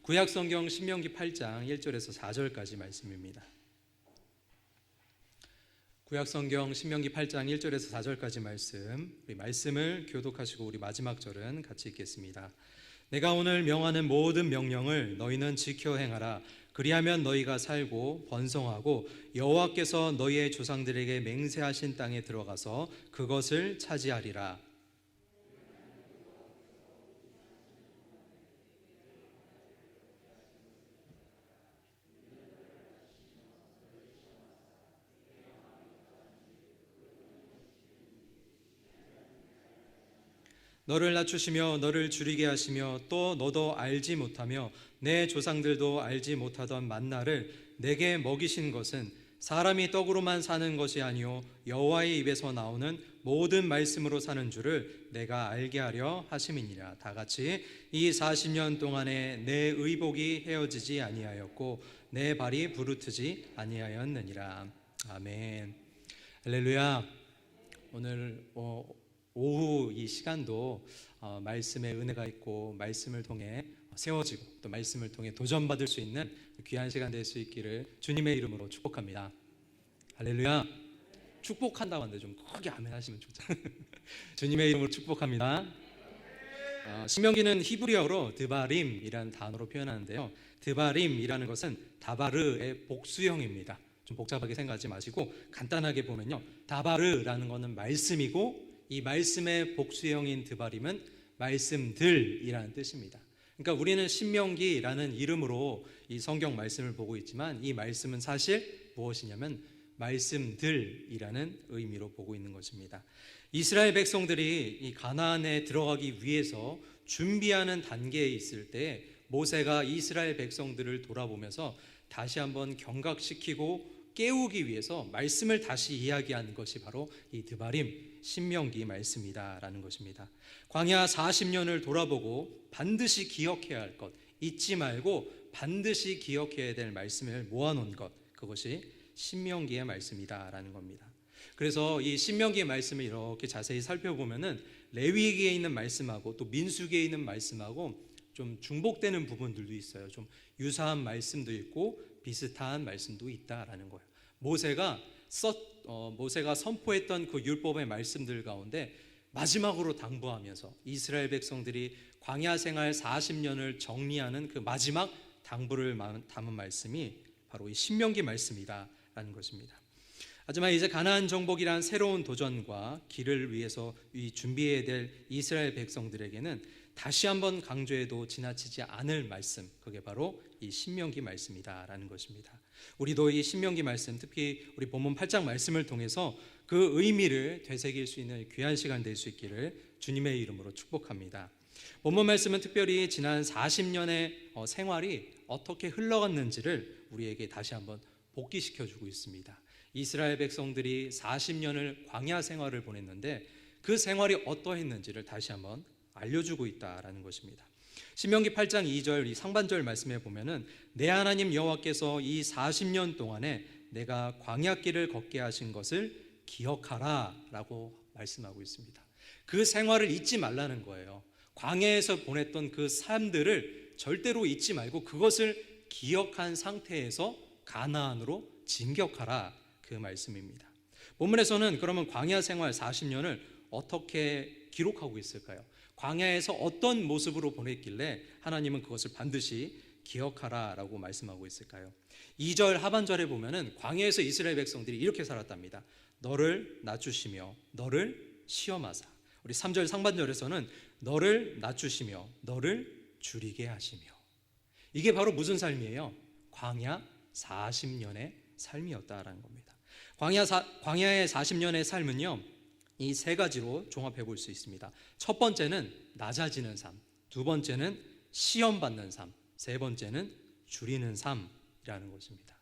구약성경 신명기 8장 1절에서 4절까지 말씀입니다. 구약성경 신명기 8장 1절에서 4절까지 말씀, 우리 말씀을 교독하시고 우리 마지막 절은 같이 읽겠습니다. 내가 오늘 명하는 모든 명령을 너희는 지켜 행하라. 그리하면 너희가 살고 번성하고 여호와께서 너희의 조상들에게 맹세하신 땅에 들어가서 그것을 차지하리라. 너를 낮추시며 너를 줄이게 하시며 또 너도 알지 못하며 내 조상들도 알지 못하던 만나를 내게 먹이신 것은 사람이 떡으로만 사는 것이 아니요 여호와의 입에서 나오는 모든 말씀으로 사는 줄을 내가 알게 하려 하심이니라. 다 같이 이 40년 동안에 내 의복이 헤어지지 아니하였고 내 발이 부르트지 아니하였느니라. 아멘. 할렐루야. 오늘 오후 이 시간도 말씀의 은혜가 있고 말씀을 통해 세워지고 또 말씀을 통해 도전받을 수 있는 귀한 시간 될 수 있기를 주님의 이름으로 축복합니다. 할렐루야. 축복한다고 하는데 좀 크게 아멘 하시면 좋잖아요. 주님의 이름으로 축복합니다. 신명기는 히브리어로 드바림이라는 단어로 표현하는데요, 드바림이라는 것은 다바르의 복수형입니다. 좀 복잡하게 생각하지 마시고 간단하게 보면요, 다바르라는 것은 말씀이고 이 말씀의 복수형인 드바림은 말씀들이라는 뜻입니다. 그러니까 우리는 신명기라는 이름으로 이 성경 말씀을 보고 있지만 이 말씀은 사실 무엇이냐면 말씀들이라는 의미로 보고 있는 것입니다. 이스라엘 백성들이 이 가나안에 들어가기 위해서 준비하는 단계에 있을 때 모세가 이스라엘 백성들을 돌아보면서 다시 한번 경각시키고 깨우기 위해서 말씀을 다시 이야기하는 것이 바로 이 드바림 신명기 말씀이다라는 것입니다. 광야 40년을 돌아보고 반드시 기억해야 할 것, 잊지 말고 반드시 기억해야 될 말씀을 모아놓은 것, 그것이 신명기의 말씀이다라는 겁니다. 그래서 이 신명기의 말씀을 이렇게 자세히 살펴보면은 레위기에 있는 말씀하고 또 민수기에 있는 말씀하고 좀 중복되는 부분들도 있어요. 좀 유사한 말씀도 있고 비슷한 말씀도 있다라는 거예요. 모세가 선포했던 그 율법의 말씀들 가운데 마지막으로 당부하면서 이스라엘 백성들이 광야 생활 40년을 정리하는 그 마지막 당부를 담은 말씀이 바로 이 신명기 말씀이다라는 것입니다. 하지만 이제 가나안 정복이란 새로운 도전과 길을 위해서 준비해야 될 이스라엘 백성들에게는 다시 한번 강조해도 지나치지 않을 말씀, 그게 바로 이 신명기 말씀이다라는 것입니다. 우리도 이 신명기 말씀, 특히 우리 본문 8장 말씀을 통해서 그 의미를 되새길 수 있는 귀한 시간 될 수 있기를 주님의 이름으로 축복합니다. 본문 말씀은 특별히 지난 40년의 생활이 어떻게 흘러갔는지를 우리에게 다시 한번 복기시켜주고 있습니다. 이스라엘 백성들이 40년을 광야 생활을 보냈는데 그 생활이 어떠했는지를 다시 한번 알려주고 있다라는 것입니다. 신명기 8장 2절 이 상반절 말씀에 보면은 내 하나님 여호와께서 이 40년 동안에 내가 광야길을 걷게 하신 것을 기억하라 라고 말씀하고 있습니다. 그 생활을 잊지 말라는 거예요. 광야에서 보냈던 그 삶들을 절대로 잊지 말고 그것을 기억한 상태에서 가나안으로 진격하라, 그 말씀입니다. 본문에서는 그러면 광야 생활 40년을 어떻게 기록하고 있을까요? 광야에서 어떤 모습으로 보냈길래 하나님은 그것을 반드시 기억하라라고 말씀하고 있을까요? 2절 하반절에 보면은 광야에서 이스라엘 백성들이 이렇게 살았답니다. 너를 낮추시며 너를 시험하사. 우리 3절 상반절에서는 너를 낮추시며 너를 줄이게 하시며. 이게 바로 무슨 삶이에요? 광야 40년의 삶이었다라는 겁니다. 광야의 40년의 삶은요, 이 세 가지로 종합해 볼 수 있습니다. 첫 번째는 낮아지는 삶, 두 번째는 시험받는 삶, 세 번째는 줄이는 삶이라는 것입니다.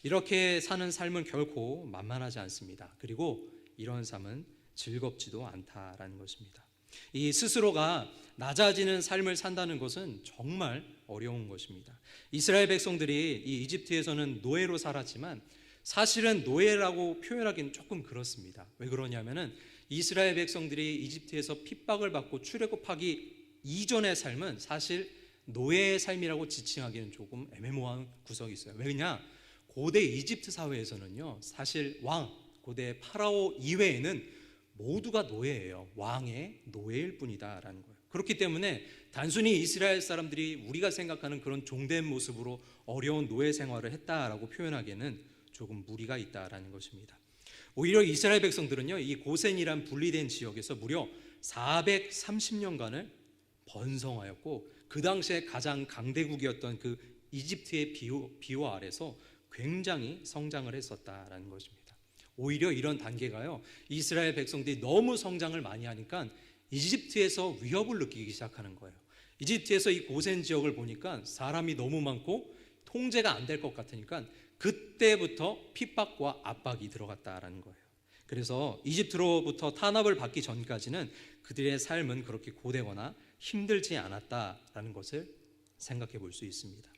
이렇게 사는 삶은 결코 만만하지 않습니다. 그리고 이런 삶은 즐겁지도 않다라는 것입니다. 이 스스로가 낮아지는 삶을 산다는 것은 정말 어려운 것입니다. 이스라엘 백성들이 이 이집트에서는 노예로 살았지만 사실은 노예라고 표현하기는 조금 그렇습니다. 왜 그러냐면은 이스라엘 백성들이 이집트에서 핍박을 받고 출애굽하기 이전의 삶은 사실 노예의 삶이라고 지칭하기는 조금 애매모호한 구석이 있어요. 왜냐? 고대 이집트 사회에서는요, 사실 고대 파라오 이외에는 모두가 노예예요. 왕의 노예일 뿐이다라는 거예요. 그렇기 때문에 단순히 이스라엘 사람들이 우리가 생각하는 그런 종된 모습으로 어려운 노예 생활을 했다라고 표현하기에는 조금 무리가 있다라는 것입니다. 오히려 이스라엘 백성들은요, 이 고센이란 분리된 지역에서 무려 430년간을 번성하였고, 그 당시에 가장 강대국이었던 그 이집트의 비호 아래서 굉장히 성장을 했었다라는 것입니다. 오히려 이런 단계가요, 이스라엘 백성들이 너무 성장을 많이 하니까 이집트에서 위협을 느끼기 시작하는 거예요. 이집트에서 이 고센 지역을 보니까 사람이 너무 많고 통제가 안 될 것 같으니까 그때부터 핍박과 압박이 들어갔다라는 거예요. 그래서 이집트로부터 탄압을 받기 전까지는 그들의 삶은 그렇게 고되거나 힘들지 않았다라는 것을 생각해 볼 수 있습니다.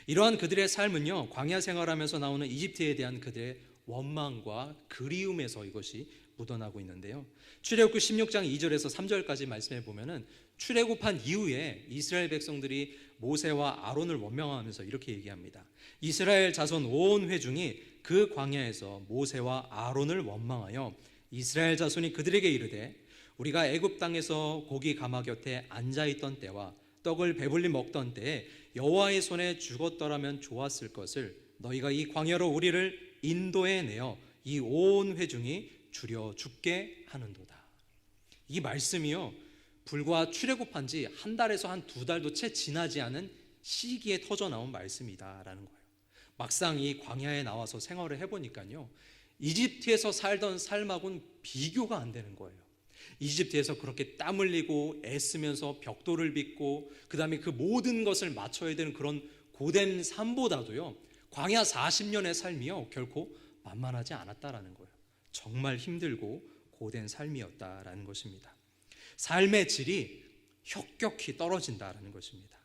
이러한 그들의 삶은요, 광야 생활하면서 나오는 이집트에 대한 그들의 원망과 그리움에서 이것이 묻어나고 있는데요. 출애굽기 16장 2절에서 3절까지 말씀해 보면은 출애굽한 이후에 이스라엘 백성들이 모세와 아론을 원망하면서 이렇게 얘기합니다. 이스라엘 자손 온 회중이 그 광야에서 모세와 아론을 원망하여 이스라엘 자손이 그들에게 이르되 우리가 애굽 땅에서 고기 가마 곁에 앉아 있던 때와 떡을 배불리 먹던 때에 여호와의 손에 죽었더라면 좋았을 것을 너희가 이 광야로 우리를 인도해 내어 이 온 회중이 줄여 죽게 하는도다. 이 말씀이요, 불과 출애굽한 지 한 달에서 한 두 달도 채 지나지 않은 시기에 터져 나온 말씀이다라는 거예요. 막상 이 광야에 나와서 생활을 해보니까요, 이집트에서 살던 삶하고는 비교가 안 되는 거예요. 이집트에서 그렇게 땀 흘리고 애쓰면서 벽돌을 빚고 그 다음에 그 모든 것을 맞춰야 되는 그런 고된 삶보다도요, 광야 40년의 삶이요, 결코 만만하지 않았다라는 거예요. 정말 힘들고 고된 삶이었다라는 것입니다. 삶의 질이 혁격히 떨어진다라는 것입니다.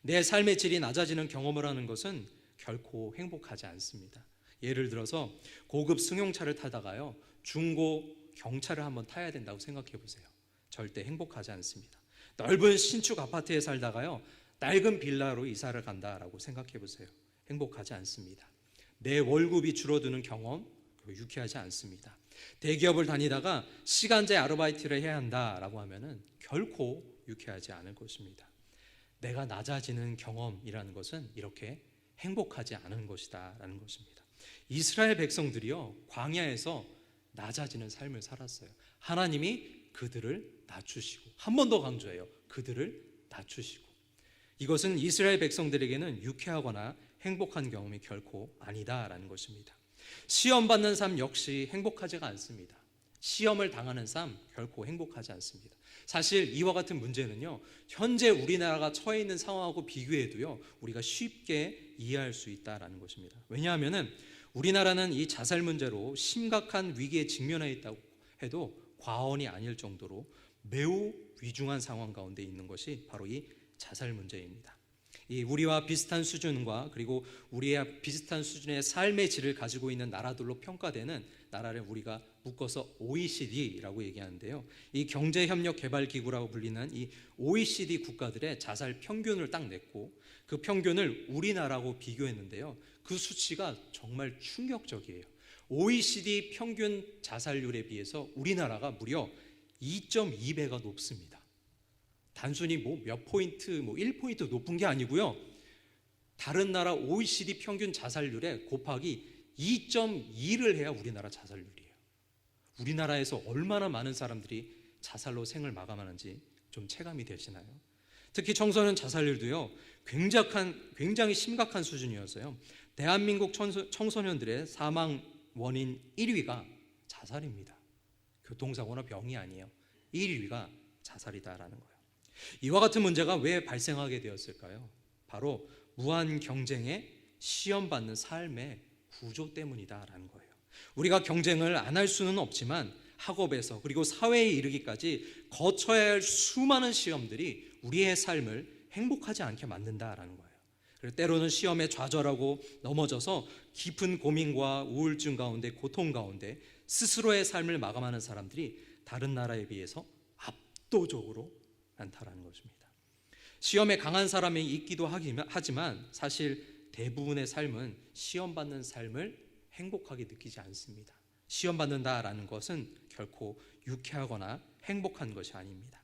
내 삶의 질이 낮아지는 경험을 하는 것은 결코 행복하지 않습니다. 예를 들어서 고급 승용차를 타다가요, 중고 경차를 한번 타야 된다고 생각해 보세요. 절대 행복하지 않습니다. 넓은 신축 아파트에 살다가요, 낡은 빌라로 이사를 간다라고 생각해 보세요. 행복하지 않습니다. 내 월급이 줄어드는 경험, 유쾌하지 않습니다. 대기업을 다니다가 시간제 아르바이트를 해야 한다라고 하면은 결코 유쾌하지 않을 것입니다. 내가 낮아지는 경험이라는 것은 이렇게 행복하지 않은 것이다라는 것입니다. 이스라엘 백성들이요, 광야에서 낮아지는 삶을 살았어요. 하나님이 그들을 낮추시고, 한 번 더 강조해요. 그들을 낮추시고. 이것은 이스라엘 백성들에게는 유쾌하거나 행복한 경험이 결코 아니다라는 것입니다. 시험받는 삶 역시 행복하지가 않습니다. 시험을 당하는 삶 결코 행복하지 않습니다. 사실 이와 같은 문제는요, 현재 우리나라가 처해 있는 상황하고 비교해도요, 우리가 쉽게 이해할 수 있다라는 것입니다. 왜냐하면은 우리나라는 이 자살 문제로 심각한 위기에 직면해 있다고 해도 과언이 아닐 정도로 매우 위중한 상황 가운데 있는 것이 바로 이 자살 문제입니다. 이 우리와 비슷한 수준과 그리고 우리와 비슷한 수준의 삶의 질을 가지고 있는 나라들로 평가되는 나라를 우리가 묶어서 OECD라고 얘기하는데요. 이 경제협력개발기구라고 불리는 이 OECD 국가들의 자살 평균을 딱 냈고 그 평균을 우리나라하고 비교했는데요. 그 수치가 정말 충격적이에요. OECD 평균 자살률에 비해서 우리나라가 무려 2.2배가 높습니다. 단순히 몇 포인트, 1포인트 높은 게 아니고요. 다른 나라 OECD 평균 자살률에 곱하기 2.2를 해야 우리나라 자살률이에요. 우리나라에서 얼마나 많은 사람들이 자살로 생을 마감하는지 좀 체감이 되시나요? 특히 청소년 자살률도요, 굉장히 심각한 수준이어서요. 대한민국 청소년들의 사망 원인 1위가 자살입니다. 교통사고나 병이 아니에요. 1위가 자살이다라는 거예요. 이와 같은 문제가 왜 발생하게 되었을까요? 바로 무한 경쟁에 시험받는 삶의 구조 때문이다라는 거예요. 우리가 경쟁을 안 할 수는 없지만 학업에서 그리고 사회에 이르기까지 거쳐야 할 수많은 시험들이 우리의 삶을 행복하지 않게 만든다라는 거예요. 그리고 때로는 시험에 좌절하고 넘어져서 깊은 고민과 우울증 가운데, 고통 가운데 스스로의 삶을 마감하는 사람들이 다른 나라에 비해서 압도적으로 많다라는 것입니다. 시험에 강한 사람이 있기도 하지만 사실 대부분의 삶은 시험받는 삶을 행복하게 느끼지 않습니다. 시험받는다라는 것은 결코 유쾌하거나 행복한 것이 아닙니다.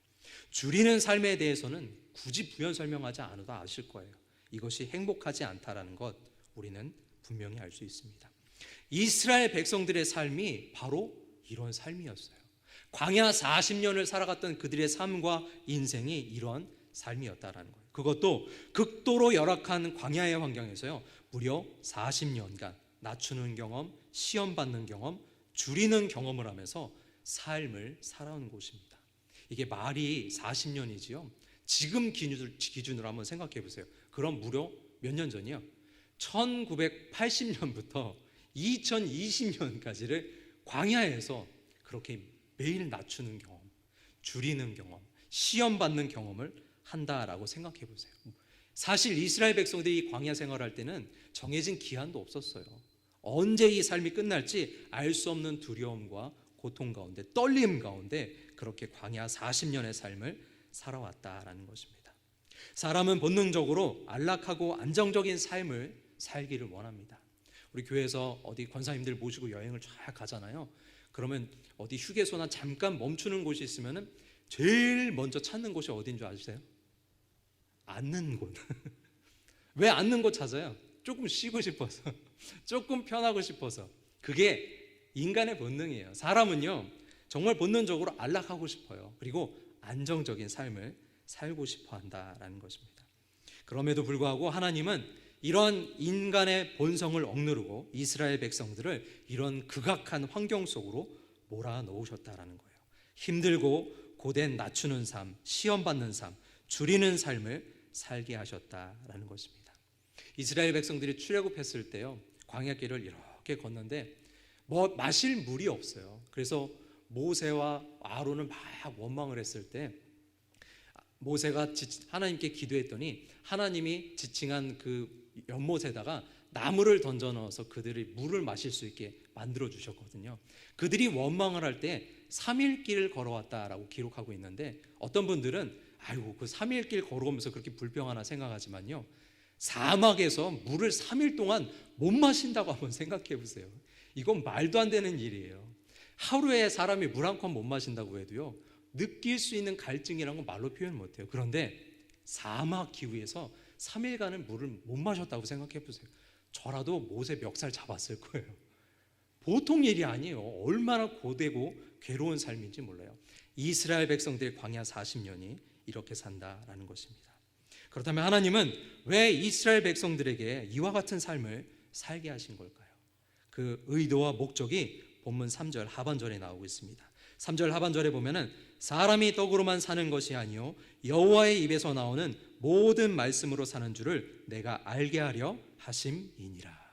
줄이는 삶에 대해서는 굳이 부연 설명하지 않아도 아실 거예요. 이것이 행복하지 않다라는 것 우리는 분명히 알 수 있습니다. 이스라엘 백성들의 삶이 바로 이런 삶이었어요. 광야 40년을 살아갔던 그들의 삶과 인생이 이런 삶이었다라는 거예요. 그것도 극도로 열악한 광야의 환경에서요, 무려 40년간 낮추는 경험, 시험받는 경험, 줄이는 경험을 하면서 삶을 살아온 곳입니다. 이게 말이 40년이지요. 지금 기준으로 한번 생각해 보세요. 그럼 무려 몇 년 전이요? 1980년부터 2020년까지를 광야에서 그렇게 매일 낮추는 경험, 줄이는 경험, 시험받는 경험을 한다라고 생각해 보세요. 사실 이스라엘 백성들이 광야 생활할 때는 정해진 기한도 없었어요. 언제 이 삶이 끝날지 알 수 없는 두려움과 고통 가운데, 떨림 가운데 그렇게 광야 40년의 삶을 살아왔다라는 것입니다. 사람은 본능적으로 안락하고 안정적인 삶을 살기를 원합니다. 우리 교회에서 어디 권사님들 모시고 여행을 쫙 가잖아요. 그러면 어디 휴게소나 잠깐 멈추는 곳이 있으면 제일 먼저 찾는 곳이 어딘 줄 아세요? 앉는 곳. 왜 앉는 곳 찾아요? 조금 쉬고 싶어서, 조금 편하고 싶어서. 그게 인간의 본능이에요. 사람은요, 정말 본능적으로 안락하고 싶어요. 그리고 안정적인 삶을 살고 싶어 한다라는 것입니다. 그럼에도 불구하고 하나님은 이런 인간의 본성을 억누르고 이스라엘 백성들을 이런 극악한 환경 속으로 몰아넣으셨다라는 거예요. 힘들고 고된 낮추는 삶, 시험받는 삶, 줄이는 삶을 살게 하셨다라는 것입니다. 이스라엘 백성들이 출애굽했을 때요, 광야길을 이렇게 걷는데 마실 물이 없어요. 그래서 모세와 아론은 막 원망을 했을 때 모세가 하나님께 기도했더니 하나님이 지칭한 그 연못에다가 나무를 던져 넣어서 그들이 물을 마실 수 있게 만들어 주셨거든요. 그들이 원망을 할 때 3일 길 걸어왔다라고 기록하고 있는데, 어떤 분들은 아이고 그 3일 길 걸어오면서 그렇게 불평하나 생각하지만요, 사막에서 물을 3일 동안 못 마신다고 한번 생각해 보세요. 이건 말도 안 되는 일이에요. 하루에 사람이 물 한 컵 못 마신다고 해도요, 느낄 수 있는 갈증이라는 건 말로 표현 못해요. 그런데 사막 기후에서 3일간은 물을 못 마셨다고 생각해 보세요. 저라도 못에 멱살 잡았을 거예요. 보통 일이 아니에요. 얼마나 고되고 괴로운 삶인지 몰라요. 이스라엘 백성들의 광야 40년이 이렇게 산다라는 것입니다. 그렇다면 하나님은 왜 이스라엘 백성들에게 이와 같은 삶을 살게 하신 걸까요? 그 의도와 목적이 본문 3절 하반절에 나오고 있습니다. 3절 하반절에 보면은 사람이 떡으로만 사는 것이 아니요 여호와의 입에서 나오는 모든 말씀으로 사는 줄을 내가 알게 하려 하심이니라.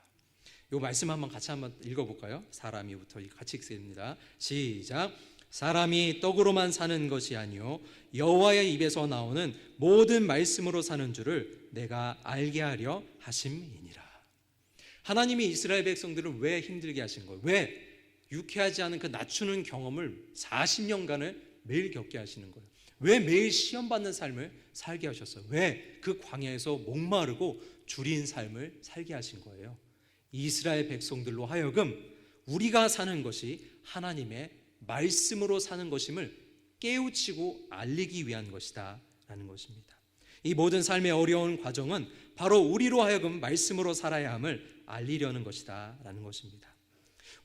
이 말씀 한번 같이 한번 읽어볼까요? 사람이부터 같이 읽습니다. 시작. 사람이 떡으로만 사는 것이 아니요 여호와의 입에서 나오는 모든 말씀으로 사는 줄을 내가 알게 하려 하심이니라. 하나님이 이스라엘 백성들을 왜 힘들게 하신 거예요? 왜 유쾌하지 않은 그 낮추는 경험을 40년간을 매일 겪게 하시는 거예요? 왜 매일 시험받는 삶을 살게 하셨어요? 왜 그 광야에서 목마르고 줄인 삶을 살게 하신 거예요? 이스라엘 백성들로 하여금 우리가 사는 것이 하나님의 말씀으로 사는 것임을 깨우치고 알리기 위한 것이다 라는 것입니다. 이 모든 삶의 어려운 과정은 바로 우리로 하여금 말씀으로 살아야 함을 알리려는 것이다 라는 것입니다.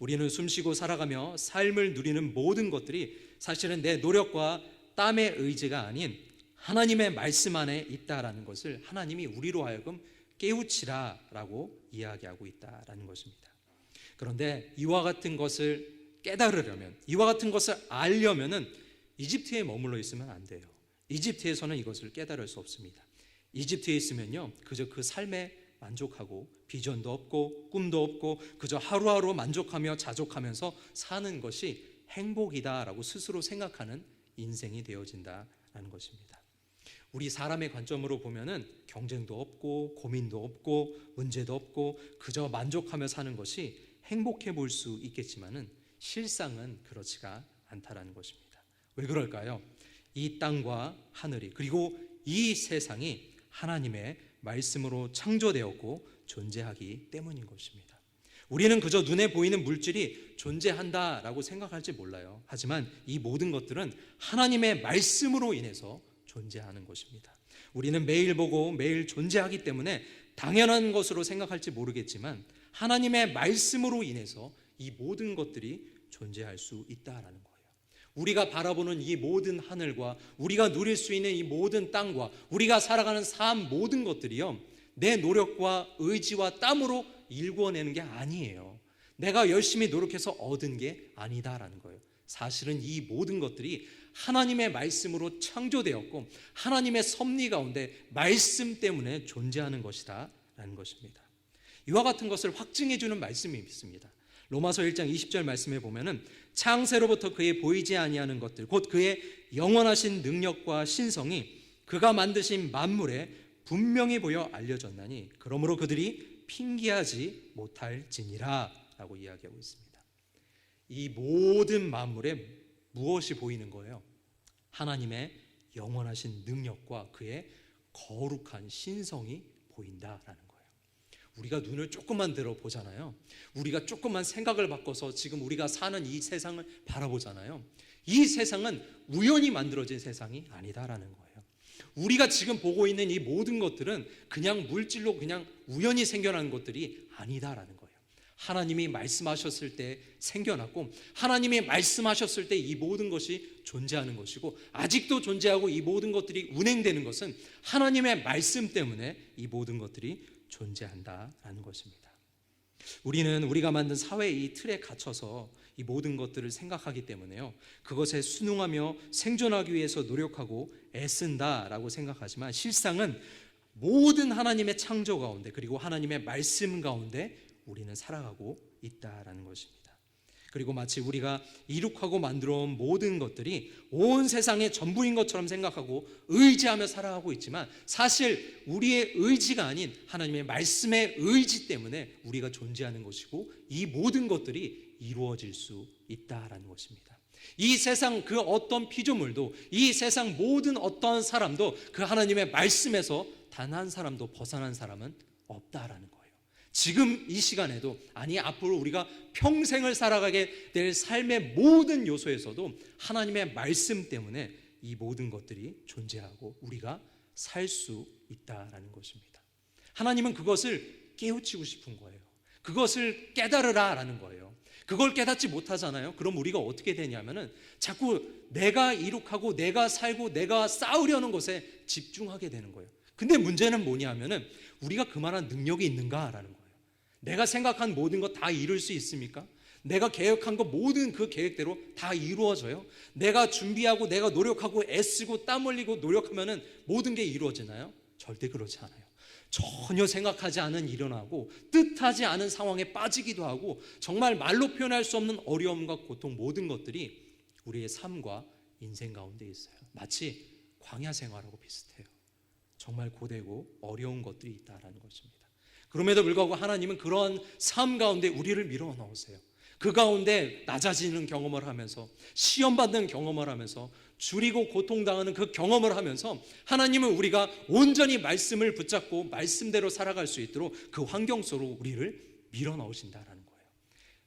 우리는 숨쉬고 살아가며 삶을 누리는 모든 것들이 사실은 내 노력과 땀의 의지가 아닌 하나님의 말씀 안에 있다라는 것을 하나님이 우리로 하여금 깨우치라라고 이야기하고 있다라는 것입니다. 그런데 이와 같은 것을 깨달으려면, 이와 같은 것을 알려면은 이집트에 머물러 있으면 안 돼요. 이집트에서는 이것을 깨달을 수 없습니다. 이집트에 있으면요, 그저 그 삶에 만족하고 비전도 없고 꿈도 없고 그저 하루하루 만족하며 자족하면서 사는 것이 행복이다라고 스스로 생각하는 인생이 되어진다라는 것입니다. 우리 사람의 관점으로 보면은 경쟁도 없고 고민도 없고 문제도 없고 그저 만족하며 사는 것이 행복해 보일 수 있겠지만은 실상은 그렇지가 않다라는 것입니다. 왜 그럴까요? 이 땅과 하늘이 그리고 이 세상이 하나님의 말씀으로 창조되었고 존재하기 때문인 것입니다. 우리는 그저 눈에 보이는 물질이 존재한다라고 생각할지 몰라요. 하지만 이 모든 것들은 하나님의 말씀으로 인해서 존재하는 것입니다. 우리는 매일 보고 매일 존재하기 때문에 당연한 것으로 생각할지 모르겠지만 하나님의 말씀으로 인해서 이 모든 것들이 존재할 수 있다라는 거예요. 우리가 바라보는 이 모든 하늘과 우리가 누릴 수 있는 이 모든 땅과 우리가 살아가는 삶 모든 것들이요, 내 노력과 의지와 땀으로 일궈내는 게 아니에요. 내가 열심히 노력해서 얻은 게 아니다라는 거예요. 사실은 이 모든 것들이 하나님의 말씀으로 창조되었고 하나님의 섭리 가운데 말씀 때문에 존재하는 것이다 라는 것입니다. 이와 같은 것을 확증해 주는 말씀이 있습니다. 로마서 1장 20절 말씀에 보면은 창세로부터 그의 보이지 아니하는 것들 곧 그의 영원하신 능력과 신성이 그가 만드신 만물에 분명히 보여 알려졌나니 그러므로 그들이 핑계하지 못할지니라 라고 이야기하고 있습니다. 이 모든 만물에 무엇이 보이는 거예요? 하나님의 영원하신 능력과 그의 거룩한 신성이 보인다라는 거예요. 우리가 눈을 조금만 들어보잖아요. 우리가 조금만 생각을 바꿔서 지금 우리가 사는 이 세상을 바라보잖아요. 이 세상은 우연히 만들어진 세상이 아니다라는 거예요. 우리가 지금 보고 있는 이 모든 것들은 그냥 물질로 그냥 우연히 생겨난 것들이 아니다라는 거예요. 하나님이 말씀하셨을 때 생겨났고 하나님이 말씀하셨을 때 이 모든 것이 존재하는 것이고 아직도 존재하고 이 모든 것들이 운행되는 것은 하나님의 말씀 때문에 이 모든 것들이 존재한다라는 것입니다. 우리는 우리가 만든 사회의 이 틀에 갇혀서 이 모든 것들을 생각하기 때문에요, 그것에 순응하며 생존하기 위해서 노력하고 애쓴다라고 생각하지만 실상은 모든 하나님의 창조 가운데 그리고 하나님의 말씀 가운데 우리는 살아가고 있다라는 것입니다. 그리고 마치 우리가 이룩하고 만들어온 모든 것들이 온 세상의 전부인 것처럼 생각하고 의지하며 살아가고 있지만 사실 우리의 의지가 아닌 하나님의 말씀의 의지 때문에 우리가 존재하는 것이고 이 모든 것들이 이루어질 수 있다라는 것입니다. 이 세상 그 어떤 피조물도 이 세상 모든 어떤 사람도 그 하나님의 말씀에서 단 한 사람도 벗어난 사람은 없다라는 거예요. 지금 이 시간에도 아니 앞으로 우리가 평생을 살아가게 될 삶의 모든 요소에서도 하나님의 말씀 때문에 이 모든 것들이 존재하고 우리가 살 수 있다라는 것입니다. 하나님은 그것을 깨우치고 싶은 거예요. 그것을 깨달으라라는 거예요. 그걸 깨닫지 못하잖아요. 그럼 우리가 어떻게 되냐면은 자꾸 내가 이룩하고 내가 살고 내가 쌓으려는 것에 집중하게 되는 거예요. 근데 문제는 뭐냐면은 우리가 그만한 능력이 있는가라는 거예요. 내가 생각한 모든 것 다 이룰 수 있습니까? 내가 계획한 것 모든 그 계획대로 다 이루어져요? 내가 준비하고 내가 노력하고 애쓰고 땀 흘리고 노력하면은 모든 게 이루어지나요? 절대 그렇지 않아요. 전혀 생각하지 않은 일어나고 뜻하지 않은 상황에 빠지기도 하고 정말 말로 표현할 수 없는 어려움과 고통 모든 것들이 우리의 삶과 인생 가운데 있어요. 마치 광야 생활하고 비슷해요. 정말 고되고 어려운 것들이 있다라는 것입니다. 그럼에도 불구하고 하나님은 그런 삶 가운데 우리를 밀어넣으세요. 그 가운데 낮아지는 경험을 하면서 시험받는 경험을 하면서 줄이고 고통당하는 그 경험을 하면서 하나님은 우리가 온전히 말씀을 붙잡고 말씀대로 살아갈 수 있도록 그 환경 속으로 우리를 밀어넣으신다라는 거예요.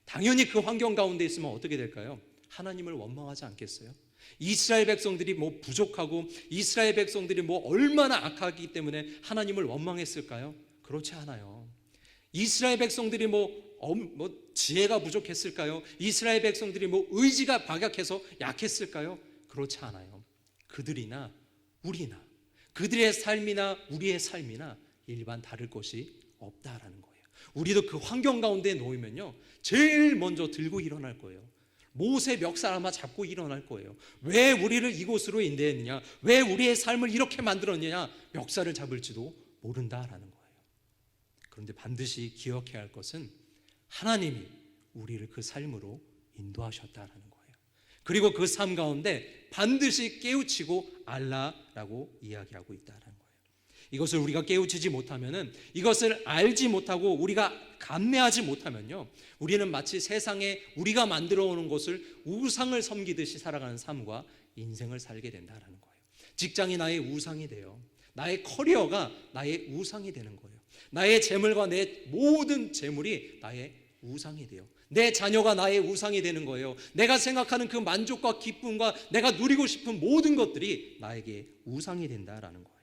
당연히 그 환경 가운데 있으면 어떻게 될까요? 하나님을 원망하지 않겠어요? 이스라엘 백성들이 뭐 부족하고 이스라엘 백성들이 뭐 얼마나 악하기 때문에 하나님을 원망했을까요? 그렇지 않아요. 이스라엘 백성들이 뭐 지혜가 부족했을까요? 이스라엘 백성들이 뭐 의지가 박약해서 약했을까요? 그렇지 않아요. 그들이나 우리나 그들의 삶이나 우리의 삶이나 일반 다를 것이 없다라는 거예요. 우리도 그 환경 가운데 놓이면요 제일 먼저 들고 일어날 거예요. 모세 멱살 아마 잡고 일어날 거예요. 왜 우리를 이곳으로 인도했느냐, 왜 우리의 삶을 이렇게 만들었느냐 멱살을 잡을지도 모른다라는 거예요. 그런데 반드시 기억해야 할 것은 하나님이 우리를 그 삶으로 인도하셨다라는 거예요. 그리고 그 삶 가운데 반드시 깨우치고 알라라고 이야기하고 있다라는 거예요. 이것을 우리가 깨우치지 못하면은, 이것을 알지 못하고 우리가 감내하지 못하면요 우리는 마치 세상에 우리가 만들어 오는 것을 우상을 섬기듯이 살아가는 삶과 인생을 살게 된다라는 거예요. 직장이 나의 우상이 돼요. 나의 커리어가 나의 우상이 되는 거예요. 나의 재물과 내 모든 재물이 나의 우상이 돼요. 내 자녀가 나의 우상이 되는 거예요. 내가 생각하는 그 만족과 기쁨과 내가 누리고 싶은 모든 것들이 나에게 우상이 된다라는 거예요.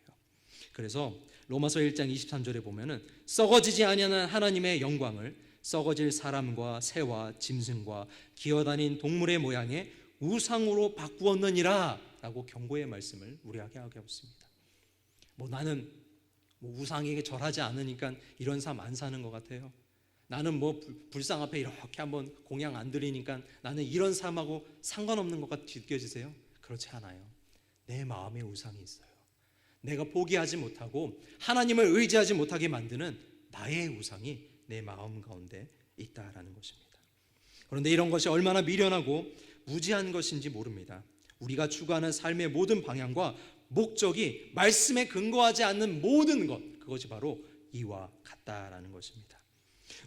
그래서 로마서 1장 23절에 보면은 썩어지지 아니하는 하나님의 영광을 썩어질 사람과 새와 짐승과 기어다닌 동물의 모양의 우상으로 바꾸었느니라 라고 경고의 말씀을 우리에게 하고 있습니다. 나는 우상에게 절하지 않으니까 이런 삶 안 사는 것 같아요. 나는 불상 앞에 이렇게 한번 공양 안 드리니까 나는 이런 삶하고 상관없는 것 같이 느껴지세요? 그렇지 않아요. 내 마음에 우상이 있어요. 내가 포기하지 못하고 하나님을 의지하지 못하게 만드는 나의 우상이 내 마음 가운데 있다라는 것입니다. 그런데 이런 것이 얼마나 미련하고 무지한 것인지 모릅니다. 우리가 추구하는 삶의 모든 방향과 목적이 말씀에 근거하지 않는 모든 것, 그것이 바로 이와 같다라는 것입니다.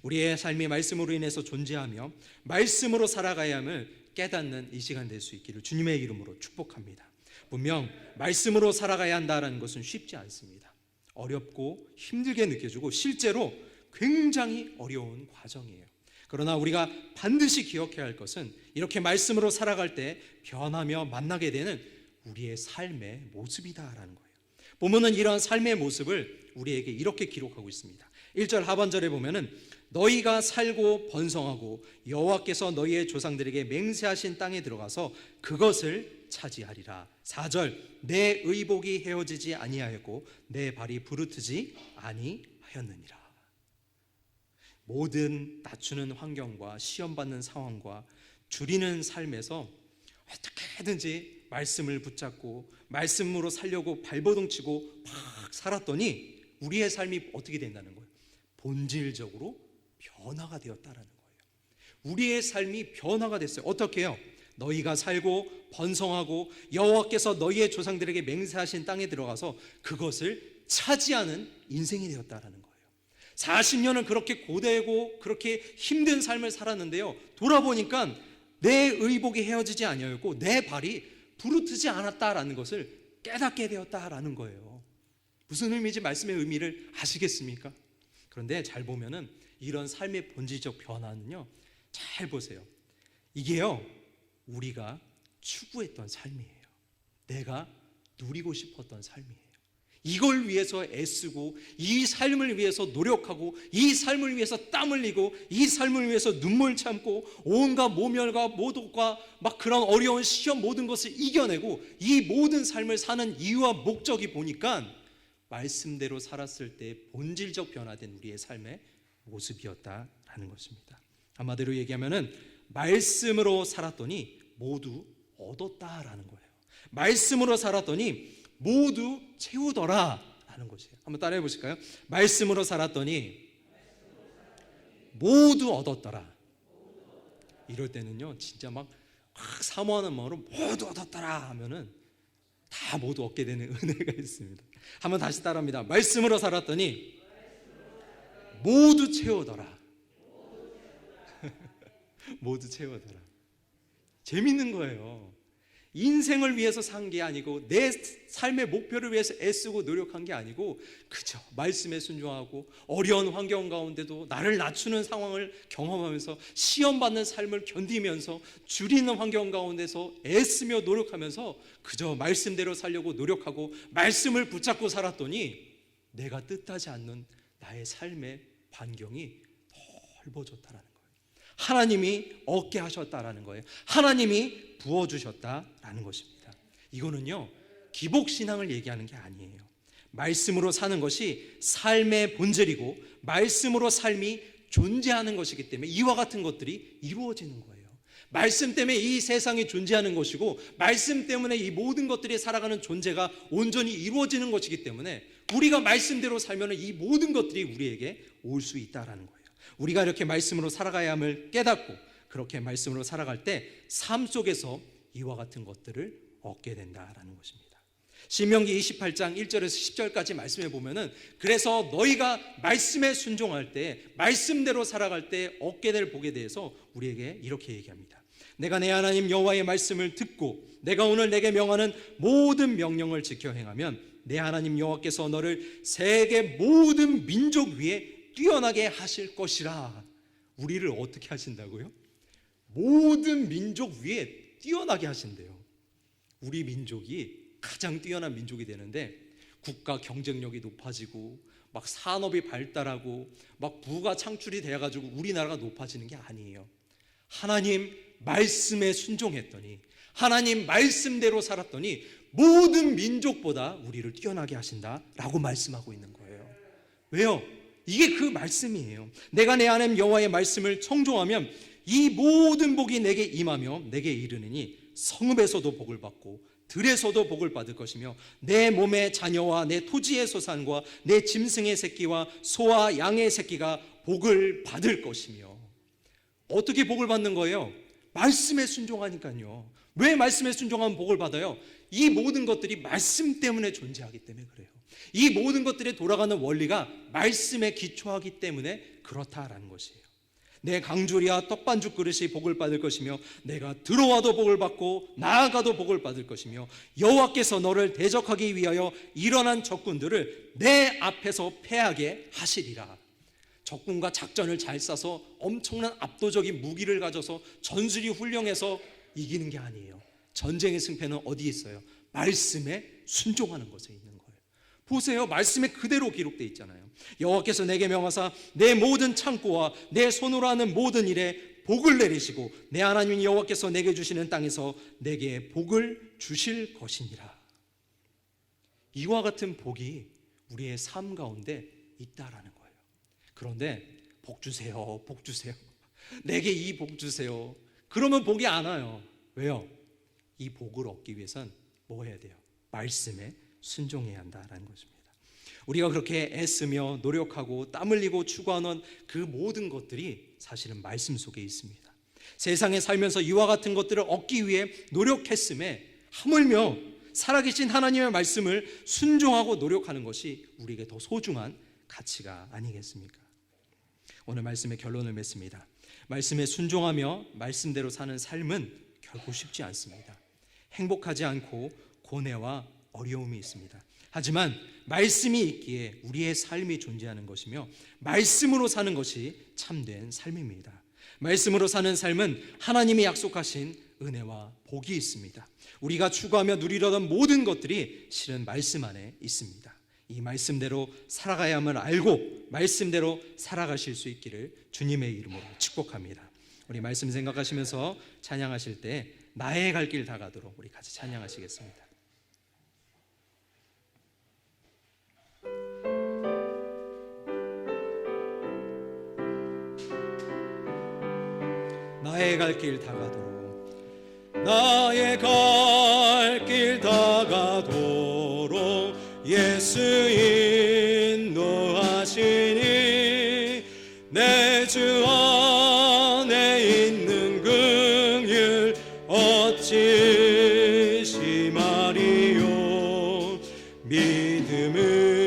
우리의 삶이 말씀으로 인해서 존재하며 말씀으로 살아가야 함을 깨닫는 이 시간 될 수 있기를 주님의 이름으로 축복합니다. 분명 말씀으로 살아가야 한다는 것은 쉽지 않습니다. 어렵고 힘들게 느껴지고 실제로 굉장히 어려운 과정이에요. 그러나 우리가 반드시 기억해야 할 것은 이렇게 말씀으로 살아갈 때 변하며 만나게 되는 우리의 삶의 모습이다라는 거예요. 보면은 이러한 삶의 모습을 우리에게 이렇게 기록하고 있습니다. 1절 하반절에 보면은 너희가 살고 번성하고 여호와께서 너희의 조상들에게 맹세하신 땅에 들어가서 그것을 차지하리라. 4절 내 의복이 헤어지지 아니하였고 내 발이 부르트지 아니하였느니라. 모든 낮추는 환경과 시험받는 상황과 줄이는 삶에서 어떻게든지 말씀을 붙잡고 말씀으로 살려고 발버둥치고 막 살았더니 우리의 삶이 어떻게 된다는 거예요? 본질적으로 변화가 되었다라는 거예요. 우리의 삶이 변화가 됐어요. 어떻게 해요? 너희가 살고 번성하고 여호와께서 너희의 조상들에게 맹세하신 땅에 들어가서 그것을 차지하는 인생이 되었다라는 거예요. 40년은 그렇게 고되고 그렇게 힘든 삶을 살았는데요, 돌아보니까 내 의복이 헤어지지 아니하였고 내 발이 부르트지 않았다라는 것을 깨닫게 되었다라는 거예요. 무슨 의미인지 말씀의 의미를 아시겠습니까? 그런데 잘 보면은 이런 삶의 본질적 변화는요, 잘 보세요. 이게요, 우리가 추구했던 삶이에요. 내가 누리고 싶었던 삶이에요. 이걸 위해서 애쓰고 이 삶을 위해서 노력하고 이 삶을 위해서 땀 흘리고 이 삶을 위해서 눈물 참고 온갖 모멸과 모독과 막 그런 어려운 시험 모든 것을 이겨내고 이 모든 삶을 사는 이유와 목적이 보니까 말씀대로 살았을 때 본질적 변화된 우리의 삶의 모습이었다라는 것입니다. 한마디로 얘기하면은 말씀으로 살았더니 모두 얻었다라는 거예요. 말씀으로 살았더니 모두 채우더라 라는 것이에요. 한번 따라해 보실까요? 말씀으로 살았더니 모두 얻었더라. 이럴 때는요, 진짜 막 사모하는 마음으로 모두 얻었더라 하면은 다 모두 얻게 되는 은혜가 있습니다. 한번 다시 따라합니다. 말씀으로 살았더니 모두 채우더라. 모두 채우더라. 재밌는 거예요. 인생을 위해서 산 게 아니고 내 삶의 목표를 위해서 애쓰고 노력한 게 아니고 그저 말씀에 순종하고 어려운 환경 가운데도 나를 낮추는 상황을 경험하면서 시험받는 삶을 견디면서 줄이는 환경 가운데서 애쓰며 노력하면서 그저 말씀대로 살려고 노력하고 말씀을 붙잡고 살았더니 내가 뜻하지 않는 나의 삶의 반경이 넓어졌다라는 거예요. 하나님이 얻게 하셨다라는 거예요. 하나님이 부어주셨다라는 것입니다. 이거는요, 기복신앙을 얘기하는 게 아니에요. 말씀으로 사는 것이 삶의 본질이고 말씀으로 삶이 존재하는 것이기 때문에 이와 같은 것들이 이루어지는 거예요. 말씀 때문에 이 세상이 존재하는 것이고 말씀 때문에 이 모든 것들이 살아가는 존재가 온전히 이루어지는 것이기 때문에 우리가 말씀대로 살면 이 모든 것들이 우리에게 올 수 있다라는 거예요. 우리가 이렇게 말씀으로 살아가야 함을 깨닫고 그렇게 말씀으로 살아갈 때 삶 속에서 이와 같은 것들을 얻게 된다라는 것입니다. 신명기 28장 1절에서 10절까지 말씀해 보면은 그래서 너희가 말씀에 순종할 때 말씀대로 살아갈 때 얻게 될 복에 대해서 우리에게 이렇게 얘기합니다. 내가 내 하나님 여호와의 말씀을 듣고 내가 오늘 내게 명하는 모든 명령을 지켜 행하면 내 하나님 여호와께서 너를 세계 모든 민족 위에 뛰어나게 하실 것이라. 우리를 어떻게 하신다고요? 모든 민족 위에 뛰어나게 하신대요. 우리 민족이 가장 뛰어난 민족이 되는데 국가 경쟁력이 높아지고 막 산업이 발달하고 막 부가 창출이 돼가지고 우리나라가 높아지는 게 아니에요. 하나님 말씀에 순종했더니, 하나님 말씀대로 살았더니 모든 민족보다 우리를 뛰어나게 하신다라고 말씀하고 있는 거예요. 왜요? 이게 그 말씀이에요. 내가 내 하나님 여호와의 말씀을 청종하면 이 모든 복이 내게 임하며 내게 이르느니 성읍에서도 복을 받고 들에서도 복을 받을 것이며 내 몸의 자녀와 내 토지의 소산과 내 짐승의 새끼와 소와 양의 새끼가 복을 받을 것이며. 어떻게 복을 받는 거예요? 말씀에 순종하니까요. 왜 말씀에 순종하면 복을 받아요? 이 모든 것들이 말씀 때문에 존재하기 때문에 그래요. 이 모든 것들이 돌아가는 원리가 말씀에 기초하기 때문에 그렇다라는 것이에요. 내 강줄이와 떡반죽 그릇이 복을 받을 것이며 내가 들어와도 복을 받고 나아가도 복을 받을 것이며 여호와께서 너를 대적하기 위하여 일어난 적군들을 내 앞에서 패하게 하시리라. 적군과 작전을 잘 짜서 엄청난 압도적인 무기를 가져서 전술이 훌륭해서 이기는 게 아니에요. 전쟁의 승패는 어디에 있어요? 말씀에 순종하는 것에 있는 거예요. 보세요. 말씀에 그대로 기록되어 있잖아요. 여호와께서 내게 명하사 내 모든 창고와 내 손으로 하는 모든 일에 복을 내리시고 내 하나님 여호와께서 내게 주시는 땅에서 내게 복을 주실 것이니라. 이와 같은 복이 우리의 삶 가운데 있다라는 거예요. 그런데 복 주세요, 복 주세요, 내게 이 복 주세요. 그러면 복이 안 와요. 왜요? 이 복을 얻기 위해선 뭐 해야 돼요? 말씀에 순종해야 한다라는 것입니다. 우리가 그렇게 애쓰며 노력하고 땀 흘리고 추구하는 그 모든 것들이 사실은 말씀 속에 있습니다. 세상에 살면서 이와 같은 것들을 얻기 위해 노력했음에 하물며 살아계신 하나님의 말씀을 순종하고 노력하는 것이 우리에게 더 소중한 가치가 아니겠습니까? 오늘 말씀의 결론을 맺습니다. 말씀에 순종하며 말씀대로 사는 삶은 결코 쉽지 않습니다. 행복하지 않고 고뇌와 어려움이 있습니다. 하지만 말씀이 있기에 우리의 삶이 존재하는 것이며 말씀으로 사는 것이 참된 삶입니다. 말씀으로 사는 삶은 하나님이 약속하신 은혜와 복이 있습니다. 우리가 추구하며 누리려던 모든 것들이 실은 말씀 안에 있습니다. 이 말씀대로 살아가야만 알고 말씀대로 살아가실 수 있기를 주님의 이름으로 축복합니다. 우리 말씀 생각하시면서 찬양하실 때 나의 갈 길 다 가도록 우리 같이 찬양하시겠습니다. 나의 갈 길 다 가도록, 나의 갈 길 다 가도록 예수 인도하시니 내 주 안에 있는 긍휼 어찌 심하리요. 믿음으로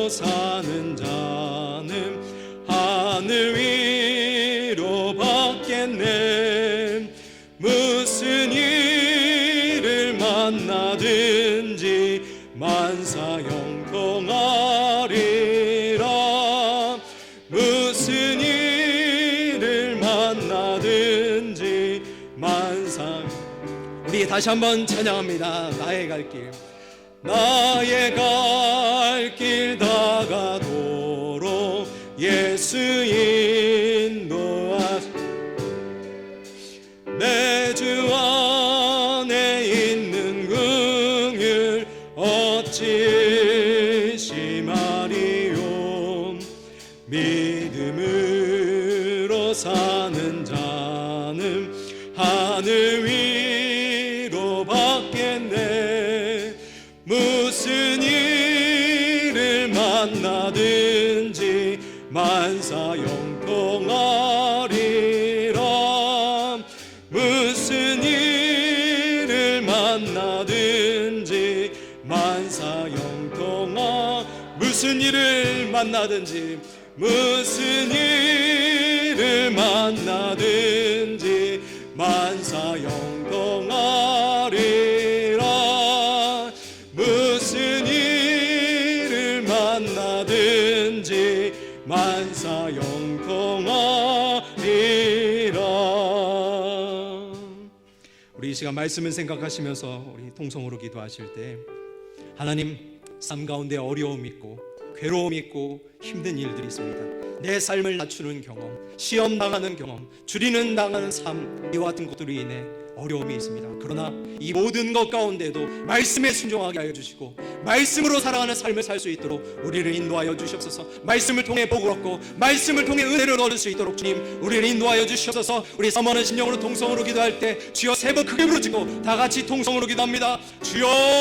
사는 자는 하늘 위로 받겠네. 무슨 일을 만나든지 만사 형통하리라. 무슨 일을 만나든지 만사. 우리 다시 한번 찬양합니다. 나의 갈 길, 나의 갈 길 다 가도록 예수 인도하시. 내 주 안에 있는 긍휼 어찌 심하리요. 믿음으로 사는 자는 하늘 위로 받겠네. 무슨 일을 만나든지 만사 형통하리라. 무슨 일을 만나든지 만사 형통하. 무슨 일을 만나든지 무슨 일을 만나든지 만사 영통하리라. 무슨 일을 만나든지 만사 영통하리라. 우리 이 시간 말씀을 생각하시면서 우리 통성으로 기도하실 때, 하나님, 삶 가운데 어려움이 있고 괴로움이 있고 힘든 일들이 있습니다. 내 삶을 낮추는 경험, 시험 당하는 경험, 줄이는 당하는 삶, 이와 같은 것들로 인해 어려움이 있습니다. 그러나 이 모든 것 가운데도 말씀에 순종하게 하여 주시고 말씀으로 살아가는 삶을 살 수 있도록 우리를 인도하여 주시옵소서. 말씀을 통해 복을 얻고 말씀을 통해 은혜를 얻을 수 있도록 주님, 우리를 인도하여 주시옵소서. 우리 사모하는 심령으로 통성으로 기도할 때 주여 세 번 크게 부르짖고 다 같이 통성으로 기도합니다. 주여